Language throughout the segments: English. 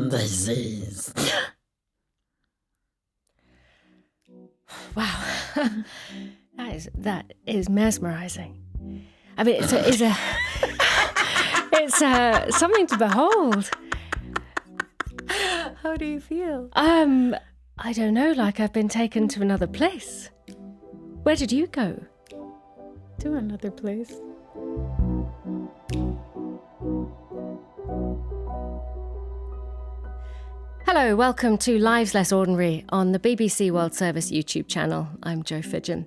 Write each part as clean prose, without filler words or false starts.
Disease. Wow, that is mesmerizing. I mean, it's something to behold. How do you feel? I don't know, like I've been taken to another place. Where did you go? To another place. Hello, welcome to Lives Less Ordinary on the BBC World Service YouTube channel. I'm Jo Fidgen.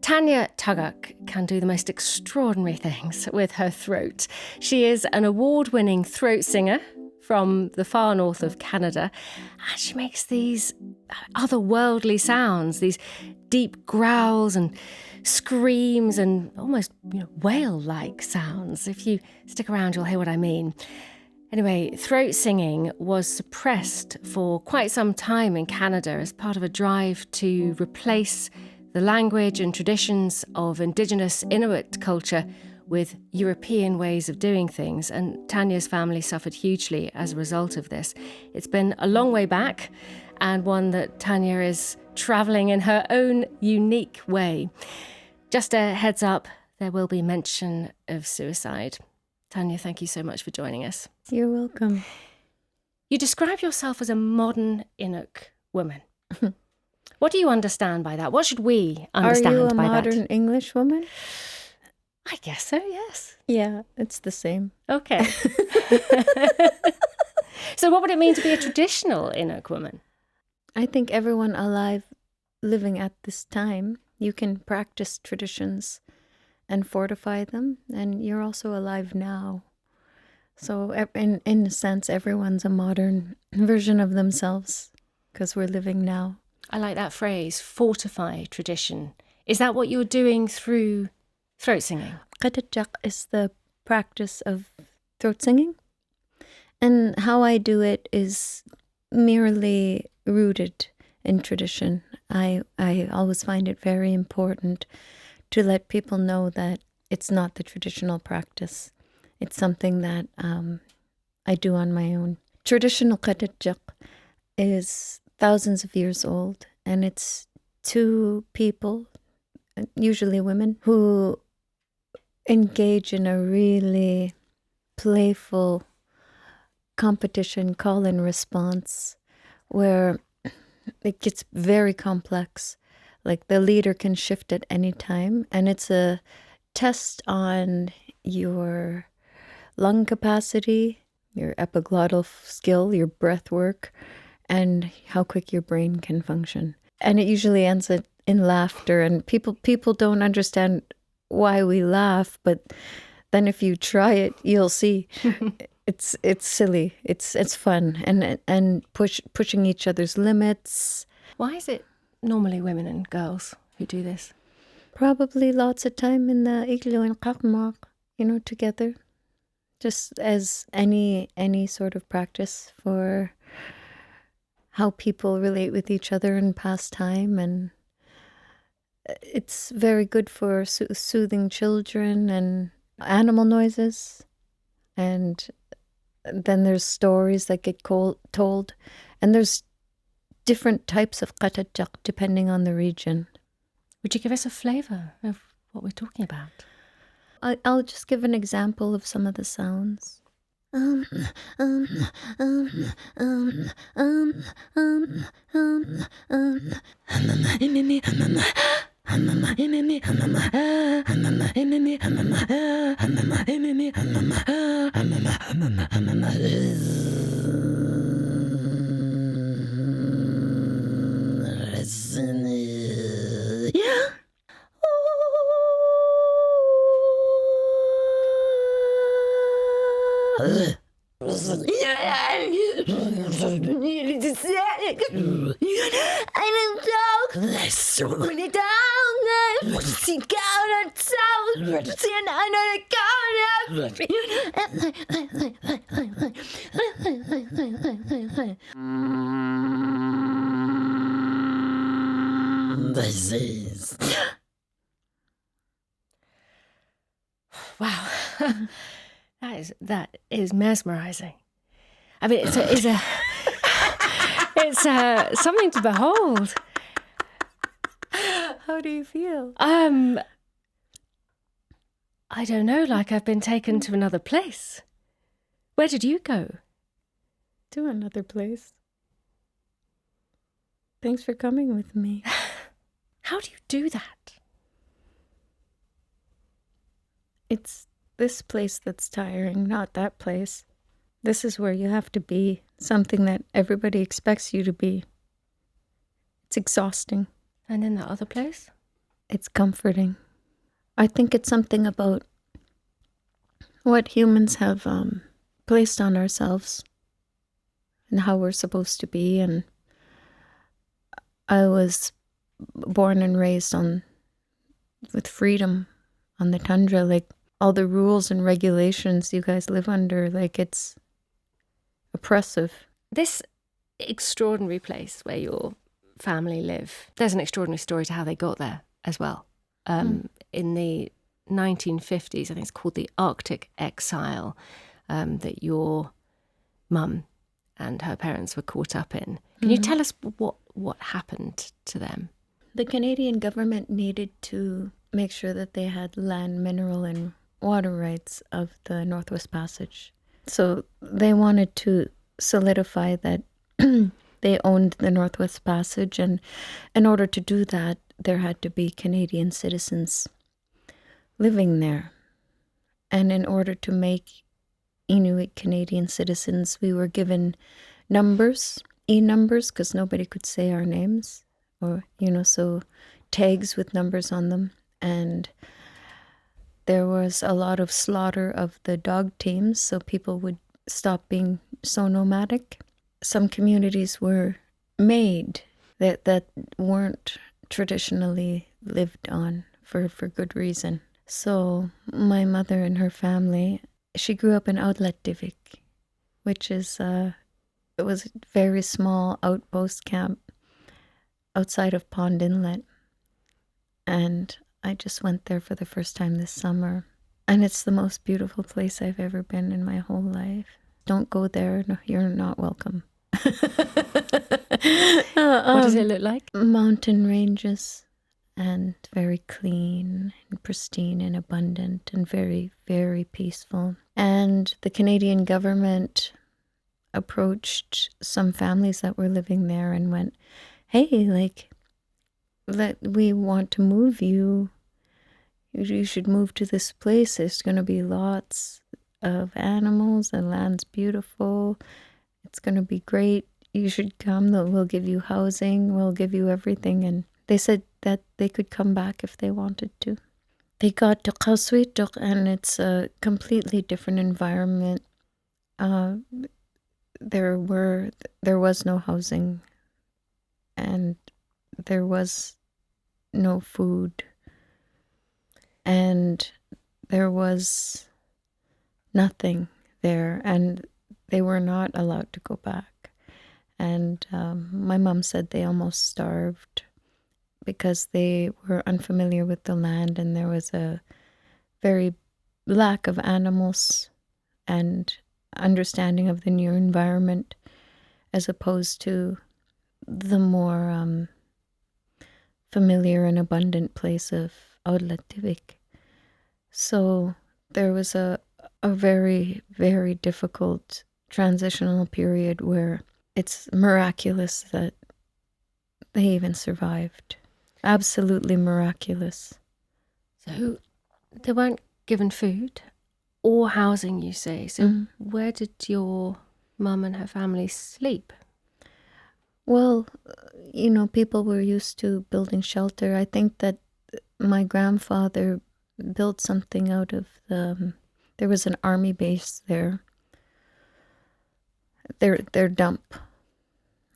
Tanya Tugguk can do the most extraordinary things with her throat. She is an award-winning throat singer from the far north of Canada, and she makes these otherworldly sounds, these deep growls and screams and almost whale-like sounds. If you stick around, you'll hear what I mean. Anyway, throat singing was suppressed for quite some time in Canada as part of a drive to replace the language and traditions of Indigenous Inuit culture with European ways of doing things, and Tanya's family suffered hugely as a result of this. It's been a long way back, and one that Tanya is travelling in her own unique way. Just a heads up, there will be mention of suicide. Tanya, thank you so much for joining us. You're welcome. You describe yourself as a modern Inuk woman. What do you understand by that? What should we understand by that? Are you a modern English woman? I guess so, yes. Yeah, it's the same. Okay. So what would it mean to be a traditional Inuk woman? I think everyone alive living at this time, you can practice traditions and fortify them, and you're also alive now. So in a sense, everyone's a modern version of themselves because we're living now. I like that phrase, fortify tradition. Is that what you're doing through throat singing? Qatadjaq is the practice of throat singing. And how I do it is merely rooted in tradition. I always find it very important to let people know that it's not the traditional practice. It's something that I do on my own. Traditional Qatadjaq is thousands of years old, and it's two people, usually women, who engage in a really playful competition, call and response, where it gets very complex. Like the leader can shift at any time, and it's a test on your lung capacity, your epiglottal skill, your breath work, and how quick your brain can function. And it usually ends in laughter, and people don't understand why we laugh, but then if you try it, you'll see. It's silly. It's fun, and pushing each other's limits. Why is it normally women and girls who do this? Probably lots of time in the iglo and qaqmaq, together, just as any sort of practice for how people relate with each other and pass time. And it's very good for soothing children and animal noises. And then there's stories that get told. And there's different types of Qatadjaq depending on the region. Would you give us a flavour of what we're talking about? I'll just give an example of some of the sounds. Disease. Wow, that is mesmerizing. I mean, it's something to behold. How do you feel? I don't know. Like I've been taken to another place. Where did you go? To another place. Thanks for coming with me. How do you do that? It's this place that's tiring, not that place. This is where you have to be something that everybody expects you to be. It's exhausting. And in that other place? It's comforting. I think it's something about what humans have placed on ourselves and how we're supposed to be. And I was born and raised with freedom on the tundra, like all the rules and regulations you guys live under, like it's oppressive. This extraordinary place where your family live, there's an extraordinary story to how they got there as well. In the 1950s, I think it's called the Arctic Exile, that your mum and her parents were caught up in. Can you tell us what happened to them? The Canadian government needed to make sure that they had land, mineral, and water rights of the Northwest Passage. So they wanted to solidify that they owned the Northwest Passage, and in order to do that, there had to be Canadian citizens living there. And in order to make Inuit Canadian citizens, we were given numbers, E-numbers, because nobody could say our names, or, so tags with numbers on them. And there was a lot of slaughter of the dog teams, so people would stop being so nomadic. Some communities were made that weren't traditionally lived on for good reason. So my mother and her family, she grew up in Outlettivik, which is it was a very small outpost camp outside of Pond Inlet. And I just went there for the first time this summer. And it's the most beautiful place I've ever been in my whole life. Don't go there. No, you're not welcome. What does it look like? Mountain ranges, and very clean and pristine and abundant and very, very peaceful. And the Canadian government approached some families that were living there and went, hey, we want to move you. You should move to this place. There's going to be lots of animals. The land's beautiful. It's going to be great. You should come. We'll give you housing. We'll give you everything. And they said that they could come back if they wanted to. They got to Qaswituk, and it's a completely different environment. There was no housing, and there was no food, and there was nothing there, and they were not allowed to go back. And my mom said they almost starved because they were unfamiliar with the land, and there was a very lack of animals and understanding of the new environment, as opposed to the more familiar and abundant place of Outlettivik. So there was a very, very difficult transitional period where it's miraculous that they even survived. Absolutely miraculous. So they weren't given food or housing, you say. So where did your mum and her family sleep? Well, people were used to building shelter. I think that my grandfather built something out of there was an army base there. Their dump.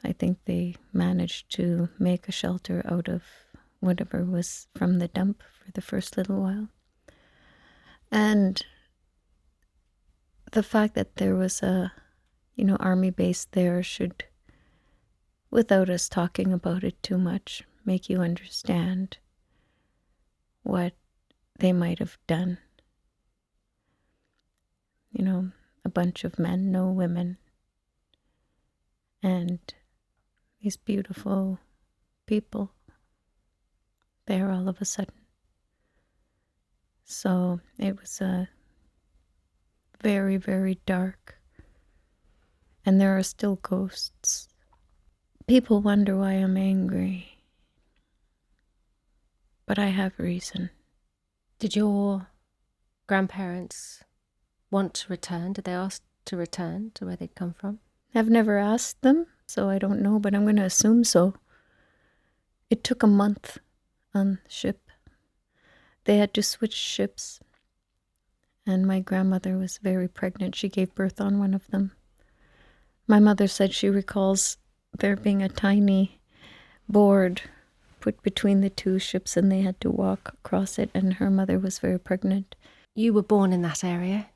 I think they managed to make a shelter out of whatever was from the dump for the first little while. And the fact that there was a, army base there should, without us talking about it too much, make you understand what they might have done. A bunch of men, no women, and these beautiful people there all of a sudden. So it was a very, very dark, and there are still ghosts. People wonder why I'm angry, but I have reason. Did your grandparents want to return? Did they ask to return to where they'd come from? I've never asked them, so I don't know, but I'm going to assume so. It took a month on the ship. They had to switch ships, and my grandmother was very pregnant. She gave birth on one of them. My mother said she recalls there being a tiny board put between the two ships, and they had to walk across it, and her mother was very pregnant. You were born in that area?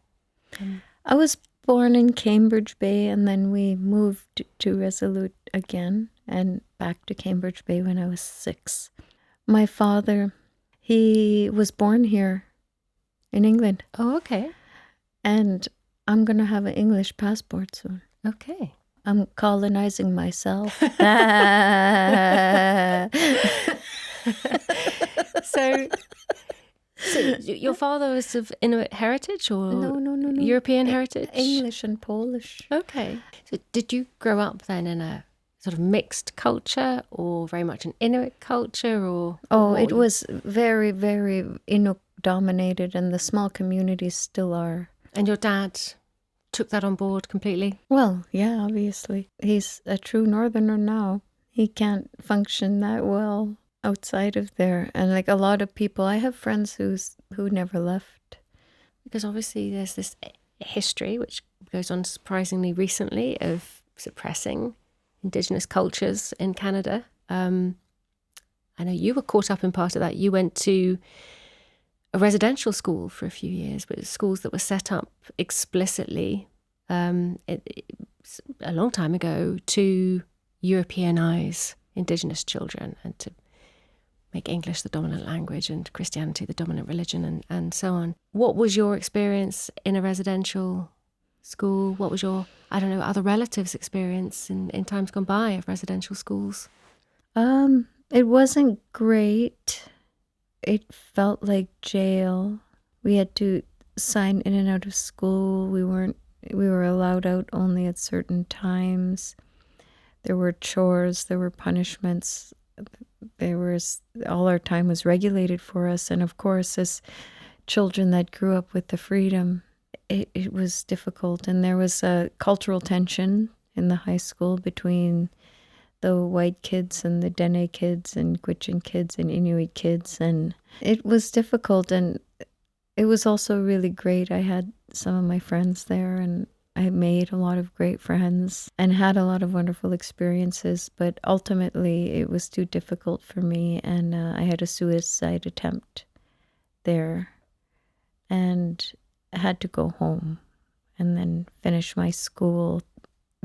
I was born in Cambridge Bay, and then we moved to Resolute again and back to Cambridge Bay when I was 6. My father, he was born here in England. Oh, okay. And I'm going to have an English passport soon. Okay. I'm colonizing myself. So your father was of Inuit heritage or No. European heritage? English and Polish. Okay. So did you grow up then in a sort of mixed culture or very much an Inuit culture? Or it was very, very Inuk dominated, and the small communities still are. And your dad took that on board completely? Well, yeah, obviously. He's a true northerner now. He can't function that well outside of there. And like a lot of people, I have friends who never left. Because obviously there's this history, which goes on surprisingly recently, of suppressing Indigenous cultures in Canada. I know you were caught up in part of that. You went to a residential school for a few years, but schools that were set up explicitly a long time ago to Europeanize Indigenous children and to make English the dominant language and Christianity the dominant religion and so on. What was your experience in a residential school? What was your, other relatives' experience in times gone by of residential schools? It wasn't great. It felt like jail. We had to sign in and out of school. We were allowed out only at certain times. There were chores, there were punishments. All our time was regulated for us. And of course, as children that grew up with the freedom, it was difficult. And there was a cultural tension in the high school between the white kids and the Dene kids and Gwich'in kids and Inuit kids. And it was difficult. And it was also really great. I had some of my friends there, and I made a lot of great friends and had a lot of wonderful experiences, but ultimately it was too difficult for me, and I had a suicide attempt there and had to go home and then finish my school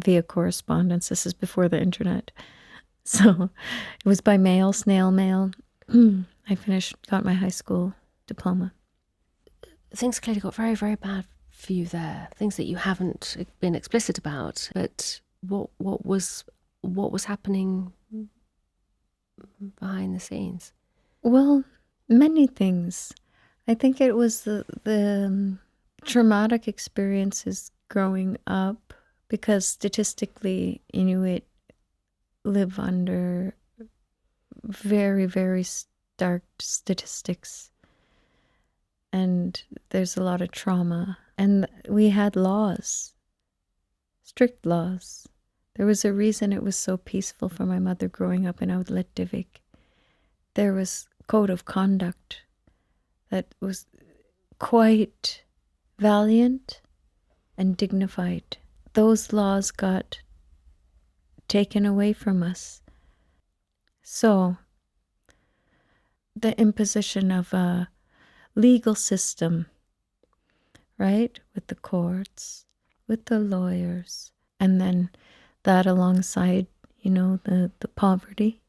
via correspondence. This is before the internet. So it was by mail, snail mail. I got my high school diploma. Things clearly got very, very bad for you there, things that you haven't been explicit about, but what was happening behind the scenes? Well, many things. I think it was the traumatic experiences growing up, because statistically Inuit live under very, very stark statistics, and there's a lot of trauma. And we had laws, strict laws. There was a reason it was so peaceful for my mother growing up in Outlet Divik. There was code of conduct that was quite valiant and dignified. Those laws got taken away from us. So the imposition of a legal system right? With the courts, with the lawyers, and then that alongside, the poverty,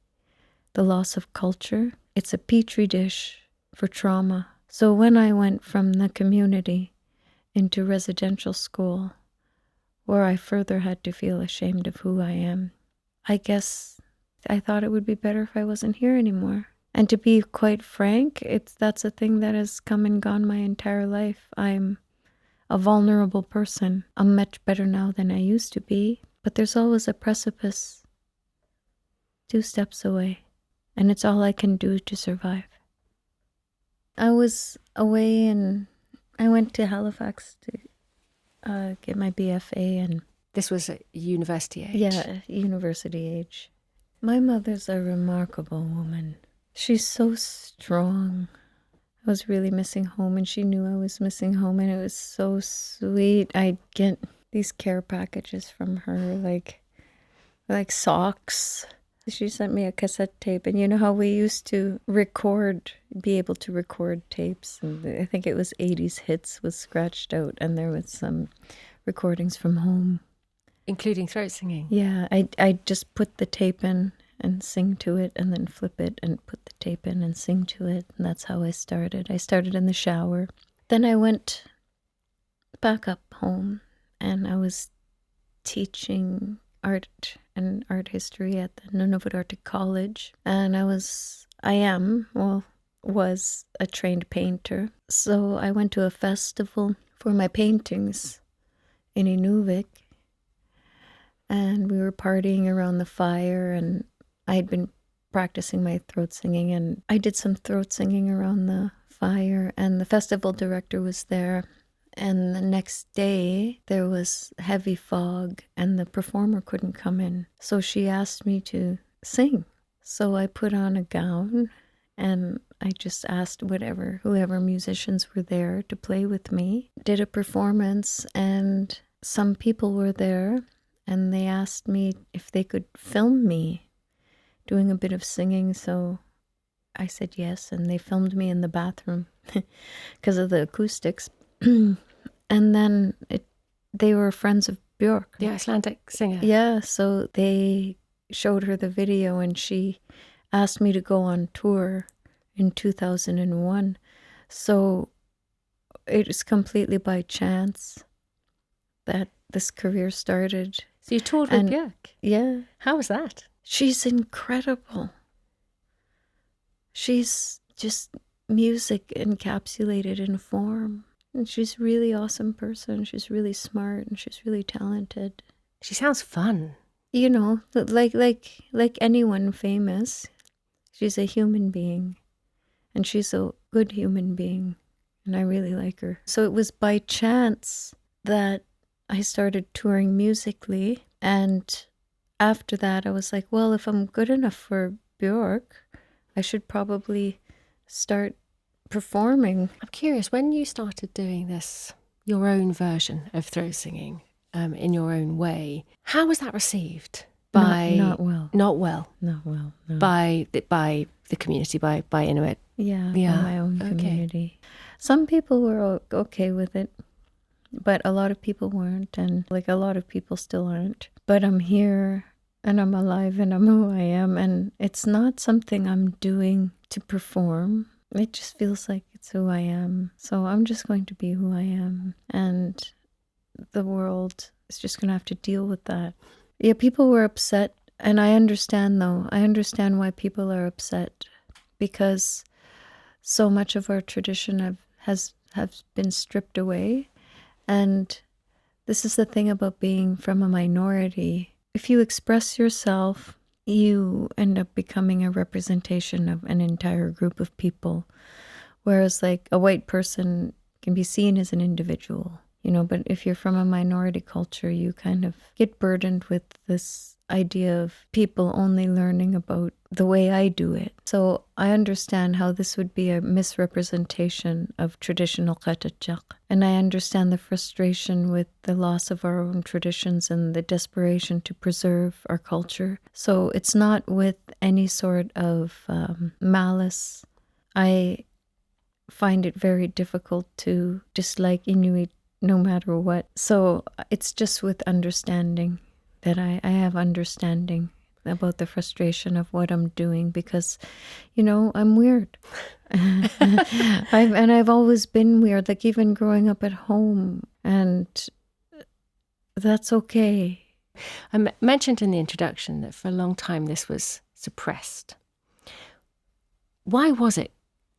the loss of culture. It's a petri dish for trauma. So when I went from the community into residential school, where I further had to feel ashamed of who I am, I guess I thought it would be better if I wasn't here anymore. And to be quite frank, that's a thing that has come and gone my entire life. I'm a vulnerable person. I'm much better now than I used to be, but there's always a precipice 2 steps away, and it's all I can do to survive. I was away and I went to Halifax to get my BFA, and This was at university age. yeah, university age. My mother's a remarkable woman. She's so strong. I was really missing home, and she knew I was missing home, and it was so sweet. I'd get these care packages from her, like socks. She sent me a cassette tape, and you know how we used to be able to record tapes, and I think it was 80s hits was scratched out, and there was some recordings from home. Including throat singing. Yeah, I just put the tape in and sing to it, and then flip it and put the tape in and sing to it, and that's how I started. I started in the shower. Then I went back up home, and I was teaching art and art history at the Nunavut Arctic College, and I was a trained painter. So I went to a festival for my paintings in Inuvik, and we were partying around the fire, and I had been practicing my throat singing, and I did some throat singing around the fire, and the festival director was there. And the next day there was heavy fog and the performer couldn't come in. So she asked me to sing. So I put on a gown and I just asked whoever musicians were there to play with me. Did a performance, and some people were there and they asked me if they could film me doing a bit of singing. So I said yes, and they filmed me in the bathroom because of the acoustics. And then they were friends of Björk. The Icelandic singer. Yeah, so they showed her the video, and she asked me to go on tour in 2001. So it was completely by chance that this career started. So you toured with Björk? Yeah. How was that? She's incredible. She's just music encapsulated in form. And she's a really awesome person. She's really smart, and she's really talented. She sounds fun. You know, like anyone famous, she's a human being, and she's a good human being, and I really like her. So it was by chance that I started touring musically, and after that I was like, well, if I'm good enough for Björk, I should probably start performing. I'm curious, when you started doing this, your own version of throat singing, in your own way, how was that received? Not well. Not well. Not well. No. By the community, by Inuit. Yeah, by my own community. Some people were okay with it, but a lot of people weren't, and a lot of people still aren't. But I'm here, and I'm alive, and I'm who I am, and it's not something I'm doing to perform. It just feels like it's who I am. So I'm just going to be who I am. And the world is just going to have to deal with that. Yeah, people were upset. And I understand, though. I understand why people are upset. Because so much of our tradition has been stripped away. And this is the thing about being from a minority. If you express yourself, you end up becoming a representation of an entire group of people. Whereas a white person can be seen as an individual, but if you're from a minority culture, you kind of get burdened with this idea of people only learning about the way I do it. So I understand how this would be a misrepresentation of traditional Qeqetqek. And I understand the frustration with the loss of our own traditions and the desperation to preserve our culture. So it's not with any sort of malice. I find it very difficult to dislike Inuit no matter what. So it's just with understanding that I have understanding about the frustration of what I'm doing, because, I'm weird. I've always been weird, like even growing up at home, and that's okay. I mentioned in the introduction that for a long time this was suppressed. Why was it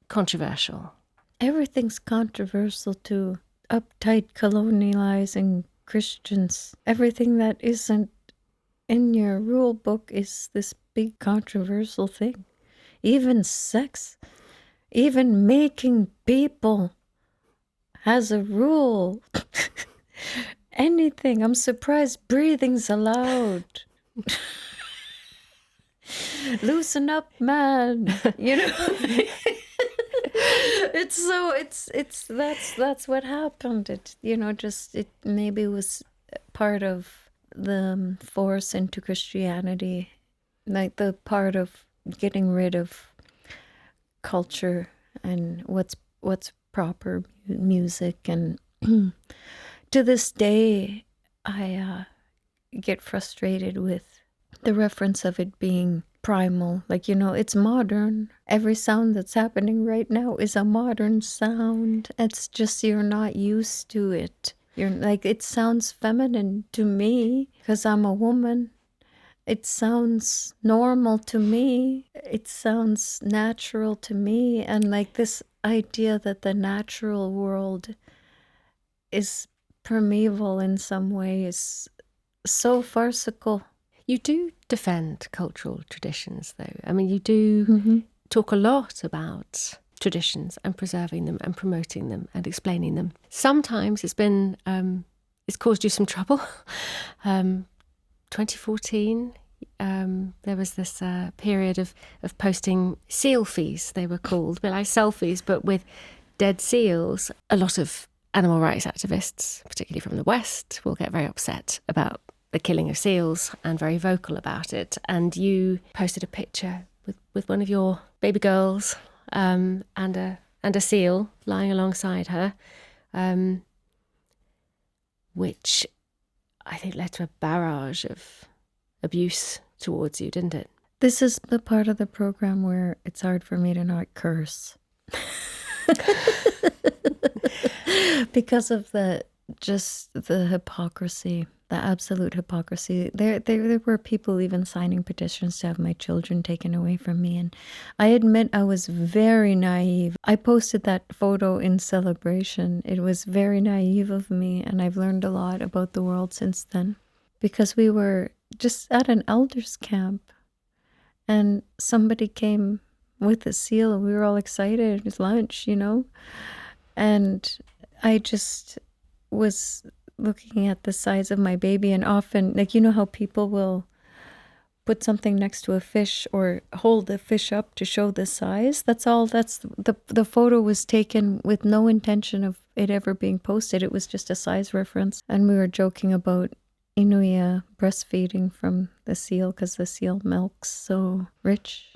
controversial? Everything's controversial to uptight colonializing Christians. Everything that isn't in your rule book is this big controversial thing. Even sex, even making people has a rule. Anything. I'm surprised breathing's allowed. Loosen up, man. That's what happened. It maybe was part of the force into Christianity, like the part of getting rid of culture and what's proper music. And to this day, I get frustrated with the reference of it being primal. Like, it's modern. Every sound that's happening right now is a modern sound. It's just you're not used to it. You're like, it sounds feminine to me because I'm a woman. It sounds normal to me. It sounds natural to me. And like this idea that the natural world is primeval in some way is so farcical. You do defend cultural traditions, though. I mean, you do talk a lot about traditions and preserving them and promoting them and explaining them. Sometimes it's been, it's caused you some trouble. 2014, there was this period of posting selfies, they were called, but like selfies, but with dead seals. A lot of animal rights activists, particularly from the West, will get very upset about the killing of seals and very vocal about it. And you posted a picture with one of your baby girls and a seal lying alongside her, which I think led to a barrage of abuse towards you, didn't it? This is the part of the program where it's hard for me to not curse. Because of the hypocrisy, the absolute hypocrisy. There were people even signing petitions to have my children taken away from me. And I admit I was very naive. I posted that photo in celebration. It was very naive of me, and I've learned a lot about the world since then. Because we were just at an elders camp, and somebody came with a seal. We were all excited. It was lunch, And I just was looking at the size of my baby, and often, like, how people will put something next to a fish or hold the fish up to show the size. That's the photo was taken with no intention of it ever being posted. It was just a size reference. And we were joking about Inuya breastfeeding from the seal because the seal milk's so rich,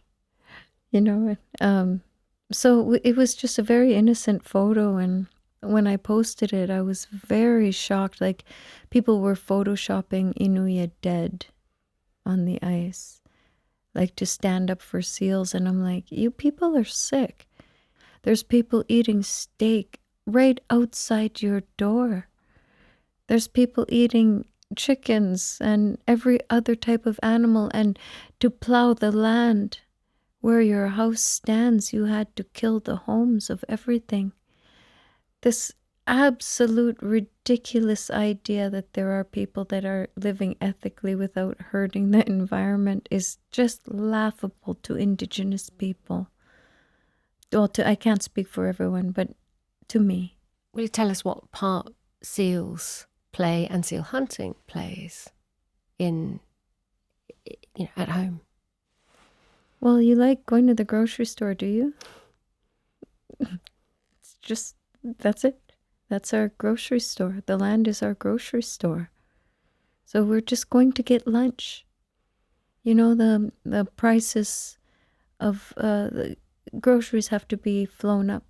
So it was just a very innocent photo, and when I posted it, I was very shocked. Like, people were photoshopping Inuya dead on the ice, like to stand up for seals. And I'm like, you people are sick. There's people eating steak right outside your door. There's people eating chickens and every other type of animal. And to plow the land where your house stands, you had to kill the homes of everything. This absolute ridiculous idea that there are people that are living ethically without hurting the environment is just laughable to Indigenous people. Well, I can't speak for everyone, but to me. Will you tell us what part seals play and seal hunting plays in, at home? Well, you like going to the grocery store, do you? It's just, that's it. That's our grocery store. The land is our grocery store. So we're just going to get lunch. The prices of the groceries have to be flown up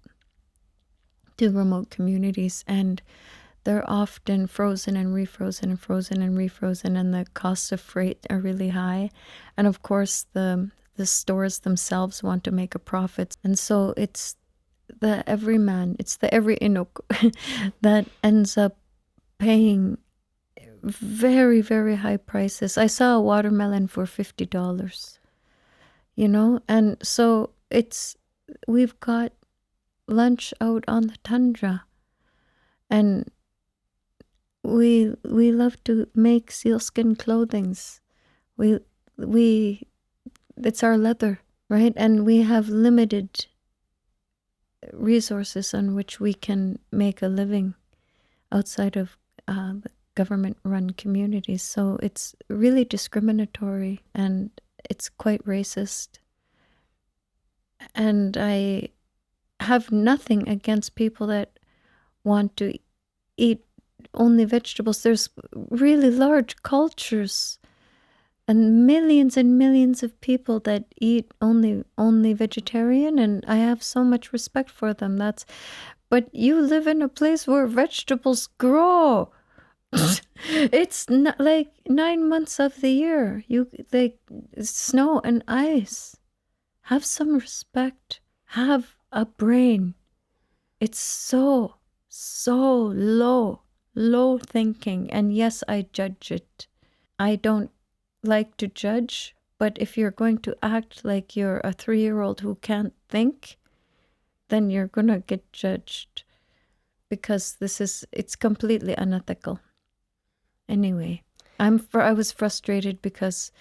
to remote communities, and they're often frozen and refrozen and frozen and refrozen, and the costs of freight are really high. And of course, the stores themselves want to make a profit. And so it's the everyman, it's the every Inuk that ends up paying very, very high prices. I saw a watermelon for $50, and so we've got lunch out on the tundra, and we love to make sealskin clothings. It's our leather, right? And we have limited resources on which we can make a living outside of the government-run communities. So it's really discriminatory, and it's quite racist. And I have nothing against people that want to eat only vegetables. There's really large cultures and millions of people that eat only vegetarian, and I have so much respect for them. But you live in a place where vegetables grow. It's not like 9 months of the year. Snow and ice. Have some respect. Have a brain. It's so low thinking. And yes, I judge it. I don't like to judge, but if you're going to act like you're a 3-year-old who can't think, then you're gonna get judged, because it's completely unethical. Anyway, I was frustrated because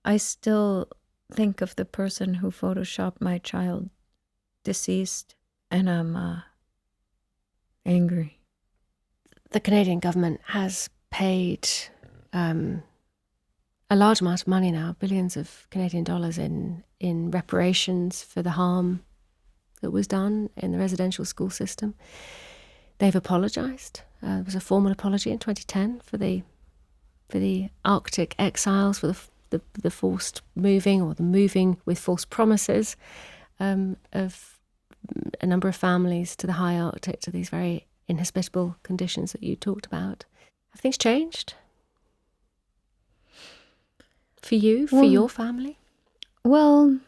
I still think of the person who photoshopped my child deceased, and I'm angry. The Canadian government has paid a large amount of money now, billions of Canadian dollars in reparations for the harm that was done in the residential school system. They've apologised. There was a formal apology in 2010 for the Arctic exiles, for the forced moving, or the moving with false promises of a number of families to the high Arctic, to these very inhospitable conditions that you talked about. Have things changed for you, for your family? Well,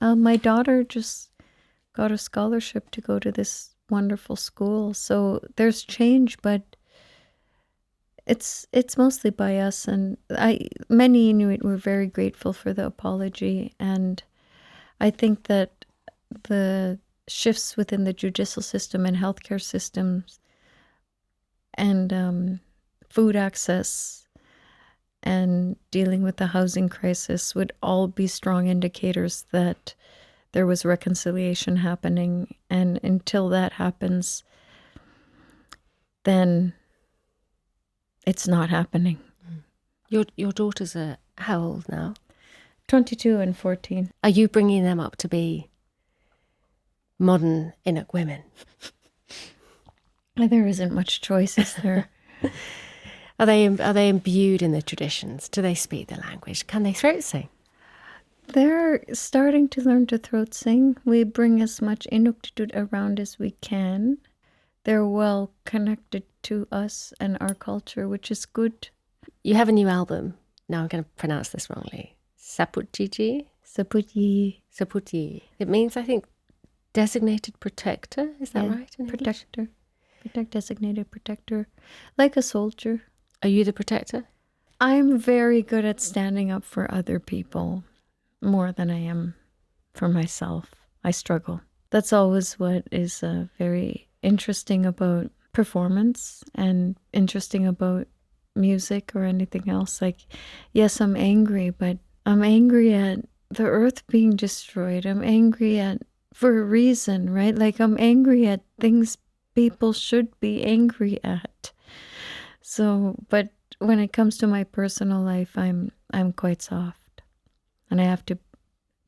my daughter just got a scholarship to go to this wonderful school, so there's change, but it's mostly by us. And many Inuit were very grateful for the apology, and I think that the shifts within the judicial system and healthcare systems and food access and dealing with the housing crisis would all be strong indicators that there was reconciliation happening. And until that happens, then it's not happening. Your daughters are how old now? 22 and 14. Are you bringing them up to be modern Inuk women? There isn't much choice, is there? Are they imbued in the traditions? Do they speak the language? Can they throat sing? They're starting to learn to throat sing. We bring as much Inuktitut around as we can. They're well connected to us and our culture, which is good. You have a new album. Now I'm going to pronounce this wrongly. Saputjiji? Saputji. It means, I think, designated protector. Is that right? Protector. Designated protector. Like a soldier. Are you the protector? I'm very good at standing up for other people, more than I am for myself. I struggle. That's always what is very interesting about performance and interesting about music or anything else. Like, yes, I'm angry, but I'm angry at the earth being destroyed. I'm angry for a reason, right? Like, I'm angry at things people should be angry at. So, but when it comes to my personal life, I'm quite soft, and I have to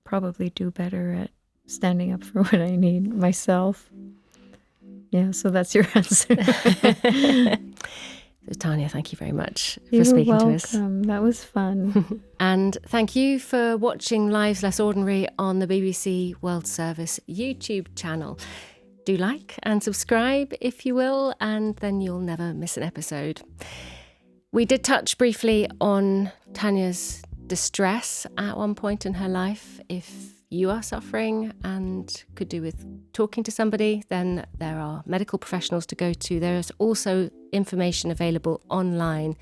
probably do better at standing up for what I need myself. Yeah, so that's your answer. So, Tanya, thank you very much for speaking to us. You're welcome. That was fun. And thank you for watching Lives Less Ordinary on the BBC World Service YouTube channel. do like and subscribe if you will, and then you'll never miss an episode. We did touch briefly on Tanya's distress at one point in her life. If you are suffering and could do with talking to somebody, then there are medical professionals to go to. There is also information available online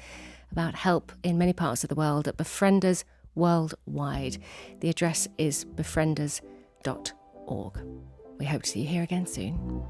about help in many parts of the world at Befrienders Worldwide. The address is befrienders.org. We hope to see you here again soon.